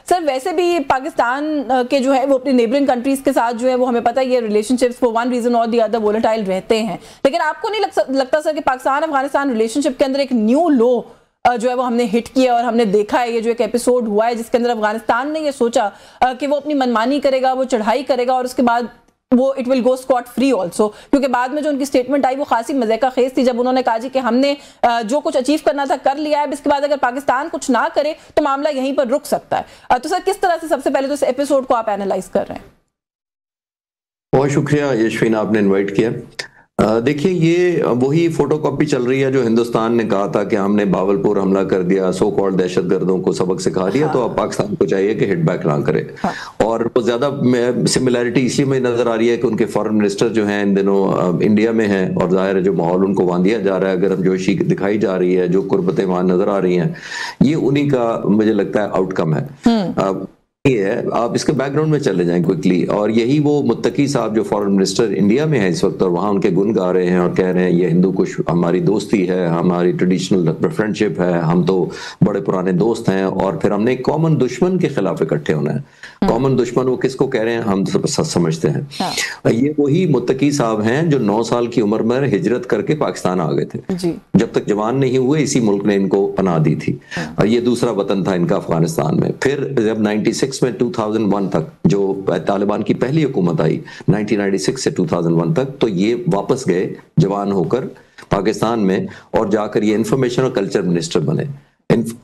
Sir वैसे भी पाकिस्तान के जो है वो अपनी नेबरिंग कंट्रीज के साथ जो है वो हमें पता है ये रिलेशनशिप्स फॉर वन रीजन और दी अदर वोलेटाइल रहते हैं, लेकिन आपको नहीं लगता सर कि पाकिस्तान अफगानिस्तान रिलेशनशिप के अंदर एक न्यू लो जो है वो हमने हिट किया और हमने देखा है, ये जो एक एपिसोड हुआ है जिसके अंदर अफगानिस्तान ने ये सोचा कि वो अपनी मनमानी करेगा, वो चढ़ाई करेगा और उसके बाद वो it will go Scott free also, क्योंकि बाद में जो उनकी स्टेटमेंट आई वो खासी मजे का खेज थी जब उन्होंने कहा जी कि हमने जो कुछ अचीव करना था कर लिया है, अब इसके बाद अगर पाकिस्तान कुछ ना करे तो मामला यहीं पर रुक सकता है। तो सर किस तरह से सबसे पहले तो इस एपिसोड को आप एनालाइज कर रहे हैं? बहुत शुक्रिया यशवीन, आपने इन्वाइट किया। देखिए ये वही फोटोकॉपी चल रही है जो हिंदुस्तान ने कहा था कि हमने बावलपुर हमला कर दिया, सो कॉल्ड दहशतगर्दों को सबक सिखा दिया, तो अब पाकिस्तान को चाहिए कि हिट बैक ना करे। और वो ज्यादा सिमिलैरिटी इसलिए में नजर आ रही है कि उनके फॉरेन मिनिस्टर जो हैं इन दिनों इंडिया में हैं और जाहिर है जो माहौल उनको बांधिया जा रहा है, गर्मजोशी दिखाई जा रही है, जो कुर्बतें वहां नजर आ रही हैं, ये उन्हीं का मुझे लगता है आउटकम है। ये है, आप इसके बैकग्राउंड में चले जाएं क्विकली, और यही वो मुत्तकी साहब जो फॉरेन मिनिस्टर इंडिया में है इस वक्त और वहां उनके गुण गा रहे हैं और कह रहे हैं ये हिंदू कुश हमारी दोस्ती है, हमारी ट्रेडिशनल फ्रेंडशिप है, हम तो बड़े पुराने दोस्त हैं, और फिर हमने एक कॉमन दुश्मन के खिलाफ इकट्ठे होना है। कॉमन दुश्मन वो किसको कह रहे हैं हम सब समझते हैं। ये वही मुत्तकी साहब हैं जो 9 साल की उम्र में हिजरत करके पाकिस्तान आ गए थे, जब तक जवान नहीं हुए इसी मुल्क ने इनको पनाह दी थी, और ये दूसरा वतन था इनका अफगानिस्तान में। फिर जब 96 में 2001 तक जो तालिबान की पहली हुकूमत आई 1996 से 2001 तक, तो ये वापस गए जवान होकर पाकिस्तान में और जाकर ये इंफॉर्मेशन और कल्चर मिनिस्टर बने।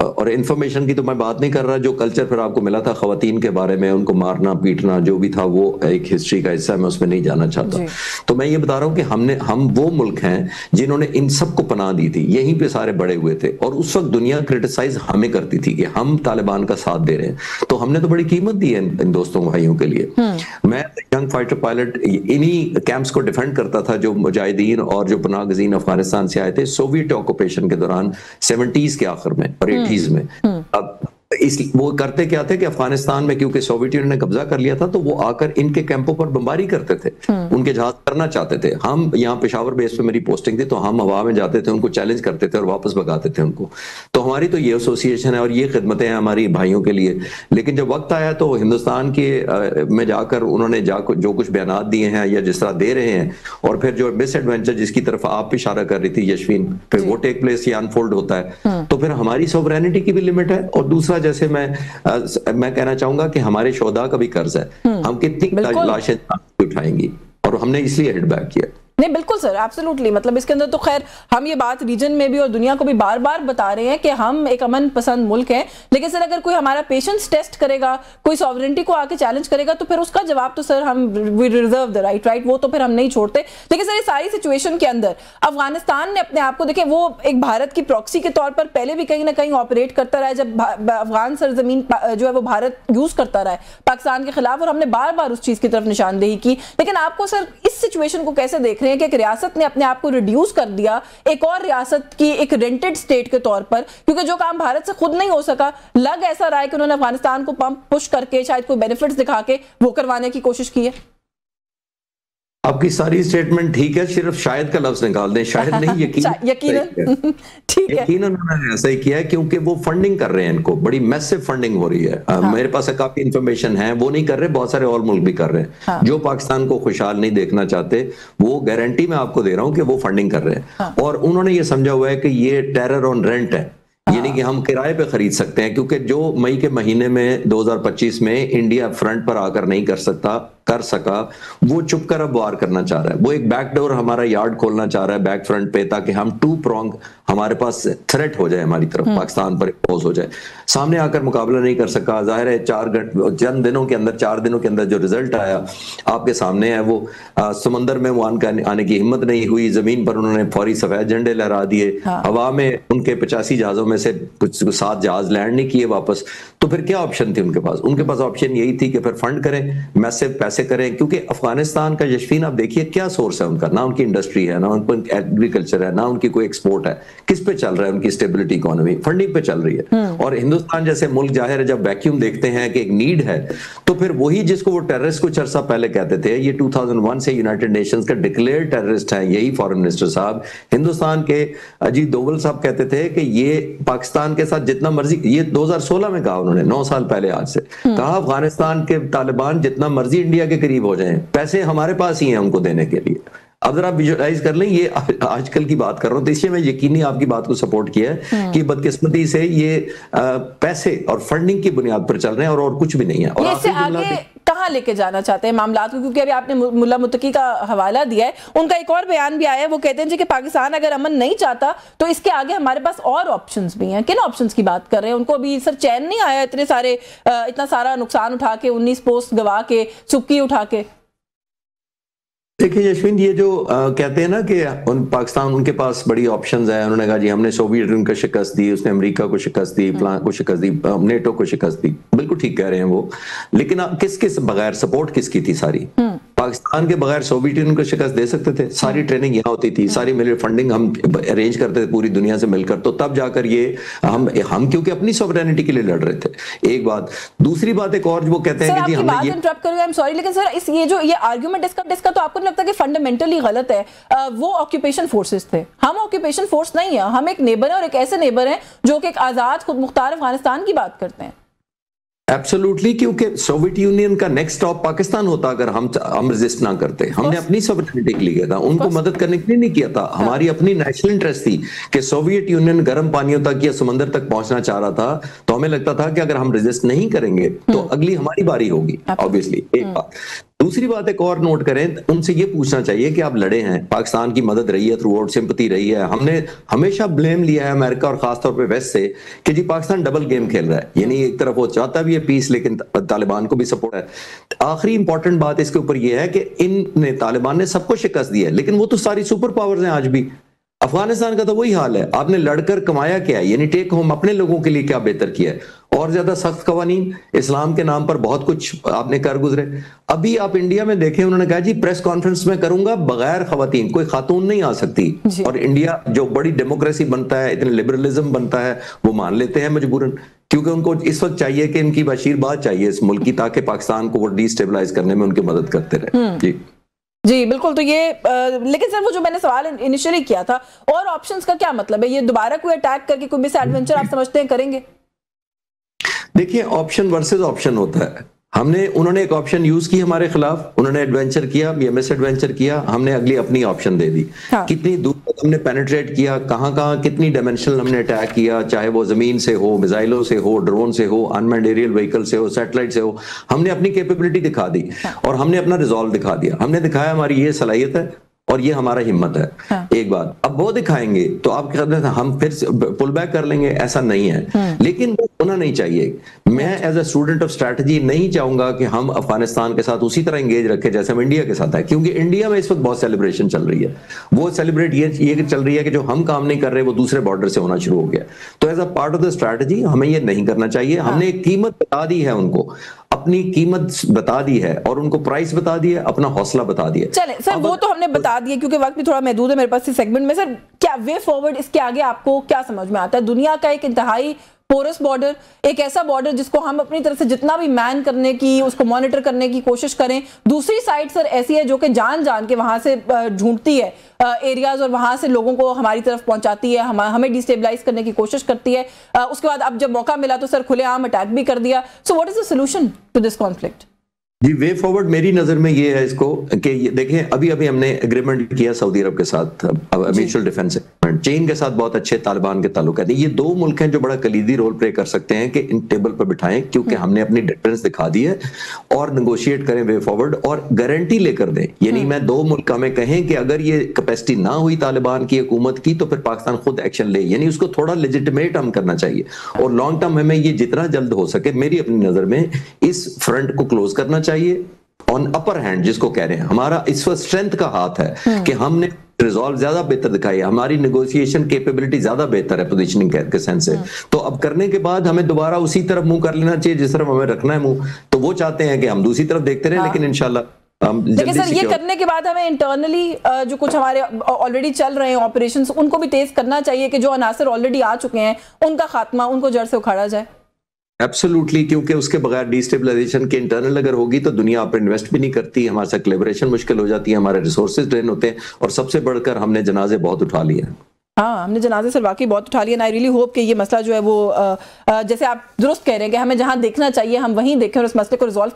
और इंफॉर्मेशन की तो मैं बात नहीं कर रहा, जो कल्चर फिर आपको मिला था खवातीन के बारे में, उनको मारना पीटना जो भी था, वो एक हिस्ट्री का हिस्सा है, मैं उसमें नहीं जाना चाहता। तो मैं ये बता रहा हूँ कि हम वो मुल्क हैं जिन्होंने इन सबको पनाह दी थी, यहीं पे सारे बड़े हुए थे, और उस वक्त दुनिया क्रिटिसाइज हमें करती थी कि हम तालिबान का साथ दे रहे हैं, तो हमने तो बड़ी कीमत दी है इन दोस्तों भाइयों के लिए। मैं यंग फाइटर पायलट इन्हीं कैंप्स को डिफेंड करता था जो मुजाहिदीन और जो पनाह गजीन अफगानिस्तान से आए थे सोवियत ऑक्यूपेशन के दौरान 70s के आखिर में और 80s में। अब वो करते क्या थे कि अफगानिस्तान में क्योंकि सोवियत यूनियन ने कब्जा कर लिया था, तो वो आकर इनके कैंपों पर बमबारी करते थे, उनके जहाज करना चाहते थे। हम यहाँ पेशावर बेस पे मेरी पोस्टिंग थी, तो हम हवा में जाते थे, उनको चैलेंज करते थे और वापस भगाते थे उनको। तो हमारी तो ये एसोसिएशन है और ये खिदमतें हैं हमारी भाइयों के लिए। लेकिन जब वक्त आया तो हिंदुस्तान के में जाकर उन्होंने जो कुछ बयानात दिए हैं या जिस तरह दे रहे हैं, और फिर जो मिस एडवेंचर जिसकी तरफ आप इशारा कर रही थी यशवीन, फिर वो टेक प्लेस या अनफोल्ड होता है, तो फिर हमारी सोवरेनिटी की भी लिमिट है। और दूसरा, जैसे मैं कहना चाहूंगा कि हमारे शोधा का भी कर्ज है, हम कितनी लाशें उठाएंगी, और हमने इसलिए हिट बैक किया। नहीं बिल्कुल सर, एब्सोल्युटली, मतलब इसके अंदर तो खैर हम ये बात रीजन में भी और दुनिया को भी बार बार बता रहे हैं कि हम एक अमन पसंद मुल्क हैं, लेकिन सर अगर कोई हमारा पेशेंस टेस्ट करेगा, कोई सॉवरेनिटी को आके चैलेंज करेगा, तो फिर उसका जवाब तो सर हम वी रिजर्व द राइट, वो तो फिर हम नहीं छोड़ते। लेकिन सर ये सारी सिचुएशन के अंदर अफगानिस्तान ने अपने आप को, देखें वो एक भारत की प्रॉक्सी के तौर पर पहले भी कहीं ना कहीं ऑपरेट करता रहा है, जब अफगान सरजमीन जो है वो भारत यूज करता रहा है पाकिस्तान के खिलाफ, और हमने बार बार उस चीज की तरफ निशानदेही की। लेकिन आपको सर इस सिचुएशन को कैसे देख रहे हैं कि एक रियासत ने अपने आप को रिड्यूस कर दिया एक और रियासत की एक रेंटेड स्टेट के तौर पर, क्योंकि जो काम भारत से खुद नहीं हो सका, लग ऐसा रहा है कि उन्होंने अफगानिस्तान को पंप पुश करके शायद कोई बेनिफिट्स दिखा के वो करवाने की कोशिश की है। आपकी सारी स्टेटमेंट ठीक है, सिर्फ शायद का लफ्ज निकाल दें, शायद नहीं, यकीनन ठीक है, यकीनन उन्होंने ऐसा ही किया है, क्योंकि वो फंडिंग कर रहे हैं, इनको बड़ी मैसिव फंडिंग हो रही है। मेरे पास काफी इंफॉर्मेशन है, वो नहीं कर रहे, बहुत सारे और मुल्क भी कर रहे हैं। जो पाकिस्तान को खुशहाल नहीं देखना चाहते, वो गारंटी मैं आपको दे रहा हूं कि वो फंडिंग कर रहे हैं। और उन्होंने ये समझा हुआ है कि ये टेरर ऑन रेंट है, यानी कि हम किराए पे खरीद सकते हैं, क्योंकि जो मई के महीने में 2025 में इंडिया फ्रंट पर आकर नहीं कर सका, वो चुप कर अब वार करना चाह रहा है। वो एक बैकडोर हमारा यार्ड खोलना चाह रहा है बैक फ्रंट पे, ताकि हम 2 prong हमारे पास थ्रेट हो जाए, हमारी तरफ पाकिस्तान पर इम्पोज हो जाए। सामने आकर मुकाबला नहीं कर सका, जाहिर है 4 दिनों के अंदर जो रिजल्ट आया आपके सामने है, वो समंदर में वो आने की हिम्मत नहीं हुई, जमीन पर उन्होंने फौरी सफेद झंडे लहरा दिए, हवा में उनके 85 जहाजों में से कुछ 7 जहाज लैंड नहीं किए वापस। तो फिर क्या ऑप्शन थी उनके पास? उनके पास ऑप्शन यही थी कि फिर फंड करें, मैसिव पैसे कैसे करें, क्योंकि अफगानिस्तान का यशफीन आप देखिए क्या सोर्स है उनका, ना उनकी इंडस्ट्री है, ना उनका एग्रीकल्चर है, ना उनकी कोई एक्सपोर्ट है, किस पे चल रहा है उनकी स्टेबिलिटी, इकोनॉमी फंडिंग पे चल रही है। और हिंदुस्तान जैसे मुल्क जाहिर है जब वैक्यूम देखते हैं कि एक नीड है, तो फिर वही जिसको वो टेररिस्ट कुछ अरसा पहले कहते थे, ये 2001 से यूनाइटेड नेशंस का डिक्लेयर टेररिस्ट है यही फॉरेन मिनिस्टर साहब। हिंदुस्तान के अजीत दोवल साहब कहते थे कि ये पाकिस्तान के साथ जितना मर्जी, ये 2016 में कहा उन्होंने, 9 साल पहले आज से कहा, अफगानिस्तान के तालिबान जितना मर्जी इंडिया के करीब हो जाएं, पैसे हमारे पास ही हैं उनको देने के लिए। अब जरा विजुअलाइज कर लें, ये आजकल की बात कर रहा हूं, तो इसलिए मैं यकीनी आपकी बात को सपोर्ट किया है कि बदकिस्मती से ये पैसे और फंडिंग की बुनियाद पर चल रहे हैं और कुछ भी नहीं है। और इससे आगे कहां लेके जाना चाहते हैं मामला को? क्योंकि अभी आपने मुल्ला मुत्तकी का हवाला दिया है, उनका एक और बयान भी आया है, वो कहते हैं कि पाकिस्तान अगर अमन नहीं चाहता तो इसके आगे हमारे पास और ऑप्शंस भी हैं। किन ऑप्शंस की बात कर रहे हैं? उनको अभी सर चैन नहीं आया इतना सारा नुकसान उठा के, 19 पोस्ट गवा के, चुप्पी उठा के? देखिए यशविन, ये जो कहते हैं ना कि पाकिस्तान उनके पास बड़ी ऑप्शंस है, उन्होंने कहा जी हमने सोवियत यूनियन को शिकस्त दी, उसने अमेरिका को शिकस्त दी, फ्लां को शिकस्त दी, नेटो को शिकस्त दी, बिल्कुल ठीक कह रहे हैं वो, लेकिन किस किस बगैर सपोर्ट किसकी थी सारी? पाकिस्तान के बगैर सोवियत यूनियन को शिकस्त दे सकते थे? सारी ट्रेनिंग यहाँ होती थी, सारी मिलिट्री फंडिंग हम अरेंज करते थे पूरी दुनिया से मिलकर, तो तब जाकर ये हम क्योंकि अपनी सॉवरेनिटी के लिए लड़ रहे थे। एक बात, दूसरी बात एक और वो कहते हैं कि जी हमने ये इंटरप्ट करूंगा, आई एम सॉरी, लेकिन सर ये आर्गुमेंट इसका तो आपको नहीं लगता कि फंडामेंटली गलत है? वो ऑक्यूपेशन फोर्सेस थे, हम ऑक्यूपेशन फोर्स नहीं है, हम एक नेबर है और एक ऐसे नेबर है जो कि एक आजाद खुद मुख्तार अफगानिस्तान की बात करते हैं। एब्सोल्युटली, क्योंकि सोवियत यूनियन का नेक्स्ट स्टॉप पाकिस्तान होता अगर हम रेजिस्ट ना करते। हमने अपनी सॉवरेनिटी के लिए किया था, उनको मदद करने के लिए नहीं किया था। हमारी अपनी नेशनल इंटरेस्ट थी कि सोवियत यूनियन गर्म पानियों तक या समंदर तक पहुंचना चाह रहा था, तो हमें लगता था कि अगर हम रेजिस्ट नहीं करेंगे तो अगली हमारी बारी होगी, ऑब्वियसली। एक बात। दूसरी बात एक और नोट करें, उनसे ये पूछना चाहिए कि आप लड़े हैं, पाकिस्तान की मदद रही है, थ्रू आउट सिंपैथी रही है, हमने हमेशा ब्लेम लिया है अमेरिका और खासतौर पे वेस्ट से कि जी पाकिस्तान डबल गेम खेल रहा है, यानी एक तरफ वो चाहता भी है पीस लेकिन तालिबान को भी सपोर्ट है। आखिरी इंपॉर्टेंट बात इसके ऊपर यह है कि इन तालिबान ने सबको शिकस्त दी है, लेकिन वो तो सारी सुपर पावर्स हैं आज भी। अफगानिस्तान का तो वही हाल है, आपने लड़कर कमाया क्या है, यानी टेक होम अपने लोगों के लिए क्या बेहतर किया है? और ज्यादा सख्त कवानीन, इस्लाम के नाम पर बहुत कुछ आपने कर गुजरे। अभी आप इंडिया में देखें, उन्होंने कहा जी प्रेस कॉन्फ्रेंस में करूंगा बगैर खवातीन, कोई खातून नहीं आ सकती, और इंडिया जो बड़ी डेमोक्रेसी बनता है, इतने लिबरलिज्म बनता है, वो मान लेते हैं मजबूरन, क्योंकि उनको इस वक्त चाहिए कि इनकी बशीरबाद चाहिए इस मुल्क की, ताकि पाकिस्तान को वो डिस्टेबलाइज करने में उनकी मदद करते रहे। जी बिल्कुल। तो ये लेकिन सर वो जो मैंने सवाल इनिशियली किया था, और ऑप्शंस का क्या मतलब है? ये दोबारा कोई अटैक करके कोई मिस एडवेंचर आप समझते हैं करेंगे? देखिए, ऑप्शन वर्सेस ऑप्शन होता है। उन्होंने एक ऑप्शन यूज की हमारे खिलाफ, उन्होंने एडवेंचर किया, मिस एडवेंचर किया, हमने अगली अपनी ऑप्शन दे दी। हाँ। कितनी दूर तक हमने पेनिट्रेट किया, कहां कितनी डायमेंशनल हमने अटैक किया, चाहे वो जमीन से हो, मिसाइलों से हो, ड्रोन से हो, अनमैन्ड एरियल व्हीकल से हो, सैटेलाइट से हो, हमने अपनी कैपेबिलिटी दिखा दी। हाँ। और हमने अपना रिजॉल्व दिखा दिया, हमने दिखाया हमारी ये सलाहियत है और ये हमारा हिम्मत है। हाँ। एक बात, अब वो दिखाएंगे तो आप कहते हैं हम फिर पुल बैक कर लेंगे, ऐसा नहीं है। लेकिन वो होना नहीं चाहिए। मैं as a student of strategy नहीं चाहूंगा कि हम अफगानिस्तान के साथ उसी तरह एंगेज रखें जैसे हम इंडिया के साथ है, क्योंकि इंडिया में इस वक्त बहुत सेलिब्रेशन चल रही है। वो सेलिब्रेट ये चल रही है कि जो हम काम नहीं कर रहे वो दूसरे बॉर्डर से होना शुरू हो गया। तो as a part of the strategy हमें ये नहीं करना चाहिए। हमने एक कीमत बता दी है उनको, अपनी कीमत बता दी है और उनको प्राइस बता दी है, अपना हौसला बता दिया। चले सर, वो तो हमने बता दिया क्योंकि वक्त भी थोड़ा महदूद है मेरे पास इस सेगमेंट में। सर क्या वे फॉरवर्ड इसके आगे आपको क्या समझ में आता है? दुनिया का एक इंतहाई पोरस बॉर्डर, एक ऐसा बॉर्डर जिसको हम अपनी तरफ से जितना भी मैन करने की, उसको मॉनिटर करने की कोशिश करें, दूसरी साइड सर ऐसी है जो कि जान के वहां से ढूंढती है एरियाज और वहां से लोगों को हमारी तरफ पहुंचाती है, हमें डिस्टेबलाइज करने की कोशिश करती है। उसके बाद अब जब मौका मिला तो सर खुलेआम अटैक भी कर दिया। So what is the solution to this conflict? जी, वे फॉरवर्ड मेरी नजर में ये है इसको कि देखें, अभी हमने एग्रीमेंट किया सऊदी अरब के साथ, म्यूचुअल डिफेंस एग्रीमेंट। चीन के साथ बहुत अच्छे तालिबान के ताल्लुक है। ये दो मुल्क हैं जो बड़ा कलीदी रोल प्ले कर सकते हैं कि इन टेबल पर बिठाएं, क्योंकि हमने अपनी डिफरेंस दिखा दी है, और नेगोशिएट करें वे फॉरवर्ड और गारंटी लेकर दें। यानी मैं दो मुल्क में कहें कि अगर ये कैपेसिटी ना हुई तालिबान की हुकूमत की तो फिर पाकिस्तान खुद एक्शन ले, यानी उसको थोड़ा लेजिटिमेट हम करना चाहिए। और लॉन्ग टर्म हमें ये जितना जल्द हो सके, मेरी अपनी नजर में इस फ्रंट को क्लोज करना चाहिए। ऑन अपर हैंड जिसको कह रहे हैं, हमारा इस वक्त स्ट्रेंथ का हाथ है कि हमने रिजॉल्व ज्यादा बेहतर दिखाई है, हमारी नेगोशिएशन कैपेबिलिटी ज्यादा बेहतर है पोजीशनिंग के सेंस से। तो अब करने के बाद हमें दोबारा उसी तरफ मुंह कर लेना चाहिए जिस तरफ हमें रखना है मुंह। तो वो चाहते हैं कि हम दूसरी तरफ देखते रहे, लेकिन इंशाल्लाह हम देखिए सर, ये करने के बाद हमें इंटरनली जो कुछ हमारे ऑलरेडी चल रहे हैं ऑपरेशंस, उनको भी तेज करना चाहिए कि जो अनासर ऑलरेडी आ चुके हैं उनका खात्मा, उनको जड़ से उखाड़ा जाए। एब्सोल्युटली, क्योंकि उसके बगैर डिस्टेबलाइजेशन के इंटरनल अगर होगी तो दुनिया आप इन्वेस्ट भी नहीं करती, हमारे साथ कोलैबोरेशन मुश्किल हो जाती है, हमारे रिसोर्सेज ड्रेन होते हैं, और सबसे बढ़कर हमने जनाजे बहुत उठा लिए हैं। हाँ, हमने जनाजे सर वाकई बहुत उठा लिया। आई रियली होप कि ये मसला जो है वो जैसे आप दुरुस्त कह रहे हैं कि हमें जहां देखना चाहिए हम वहीं देखें और इस मसले को रिजॉल्व